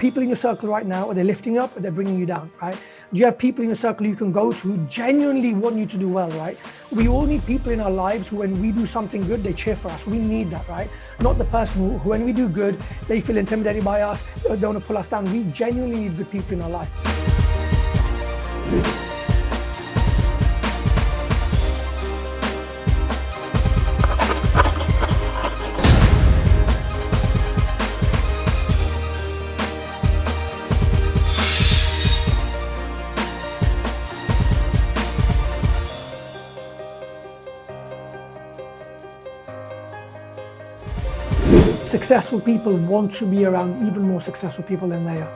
people in your circle right now, are they lifting you up or they're bringing you down, right? Do you have people in your circle you can go to who genuinely want you to do well, right? We all need people in our lives who, when we do something good, they cheer for us. We need that, right? Not the person who when we do good, they feel intimidated by us, they want to pull us down. We genuinely need good people in our life. Successful people want to be around even more successful people than they are.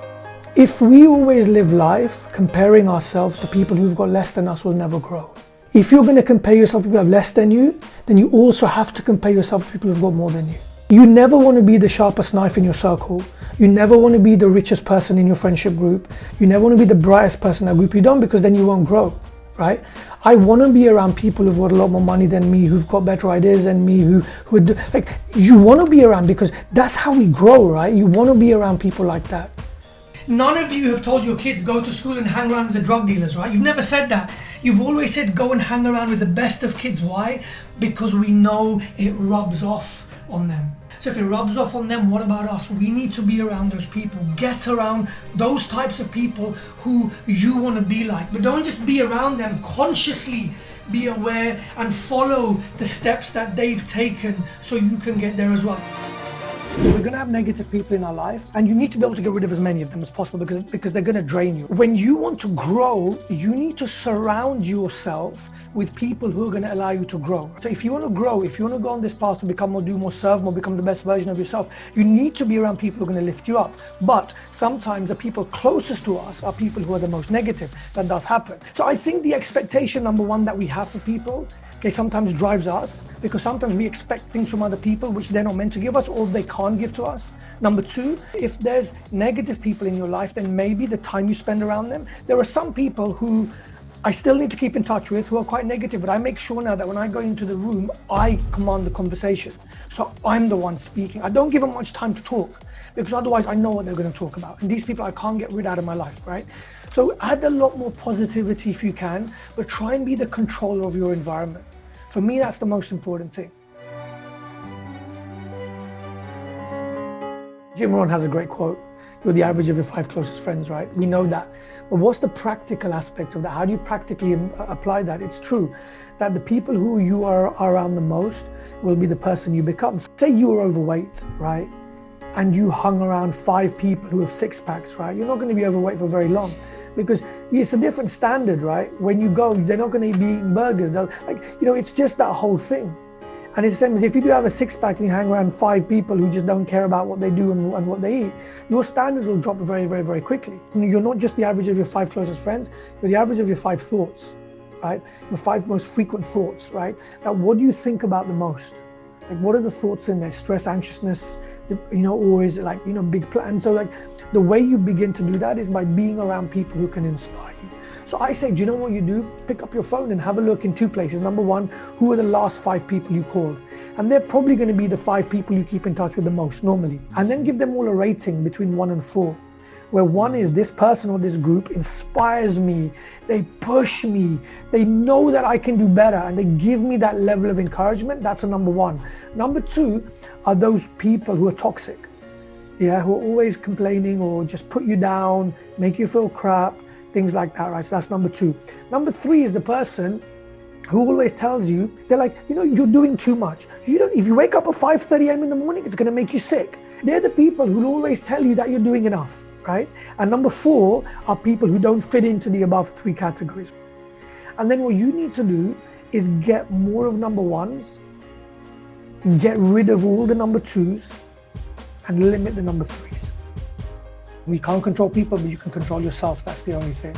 If we always live life comparing ourselves to people who've got less than us, we'll never grow. If you're going to compare yourself to people who have less than you, then you also have to compare yourself to people who've got more than you. You never want to be the sharpest knife in your circle. You never want to be the richest person in your friendship group. You never want to be the brightest person in that group. You don't, because then you won't grow, right? I want to be around people who've got a lot more money than me, who've got better ideas than me, who like, you want to be around, because that's how we grow, right? You want to be around people like that. None of you have told your kids go to school and hang around with the drug dealers, right? You've never said that. You've always said go and hang around with the best of kids. Why? Because we know it rubs off on them. So if it rubs off on them, what about us? We need to be around those people. Get around those types of people who you want to be like. But don't just be around them. Consciously be aware and follow the steps that they've taken so you can get there as well. We're going to have negative people in our life, and you need to be able to get rid of as many of them as possible because they're going to drain you. When you want to grow, you need to surround yourself with people who are going to allow you to grow. So if you want to grow, if you want to go on this path to become more, do more, serve more, become the best version of yourself, you need to be around people who are going to lift you up. But sometimes the people closest to us are people who are the most negative. That does happen. So I think the expectation, number one, that we have for people, sometimes drives us, because sometimes we expect things from other people which they're not meant to give us or they can't give to us. Number two, if there's negative people in your life, then maybe the time you spend around them. There are some people who I still need to keep in touch with who are quite negative, but I make sure now that when I go into the room, I command the conversation. So I'm the one speaking. I don't give them much time to talk, because otherwise I know what they're going to talk about. And these people I can't get rid out of my life, right? So add a lot more positivity if you can, but try and be the controller of your environment. For me, that's the most important thing. Jim Rohn has a great quote. You're the average of your 5 closest friends, right? We know that. But what's the practical aspect of that? How do you practically apply that? It's true that the people who you are around the most will be the person you become. Say you were overweight, right? And you hung around 5 people who have 6-packs, right? You're not going to be overweight for very long, because it's a different standard, right? When you go, they're not going to be eating burgers. It's just that whole thing. And it's the same as if you do have a 6-pack and you hang around 5 people who just don't care about what they do and what they eat, your standards will drop very, very, very quickly. You're not just the average of your 5 closest friends, you're the average of your 5 thoughts, right? Your 5 most frequent thoughts, right? Now, what do you think about the most? Like, what are the thoughts in there? Stress, anxiousness, or is it big plans? So the way you begin to do that is by being around people who can inspire you. So I say, do you know what you do? Pick up your phone and have a look in 2 places. Number one, who are the last 5 people you called? And they're probably going to be the 5 people you keep in touch with the most normally. And then give them all a rating between 1 and 4. Where 1 is this person or this group inspires me, they push me, they know that I can do better, and they give me that level of encouragement. That's a number 1. Number 2 are those people who are toxic, who are always complaining or just put you down, make you feel crap, things like that, right? So that's number 2. Number 3 is the person who always tells you, they're like, you're doing too much. If you wake up at 5:30 a.m. in the morning, it's going to make you sick. They're the people who always tell you that you're doing enough, right? And number 4 are people who don't fit into the above 3 categories. And then what you need to do is get more of number 1s, get rid of all the number 2s, and limit the number 3s. We can't control people, but you can control yourself. That's the only thing.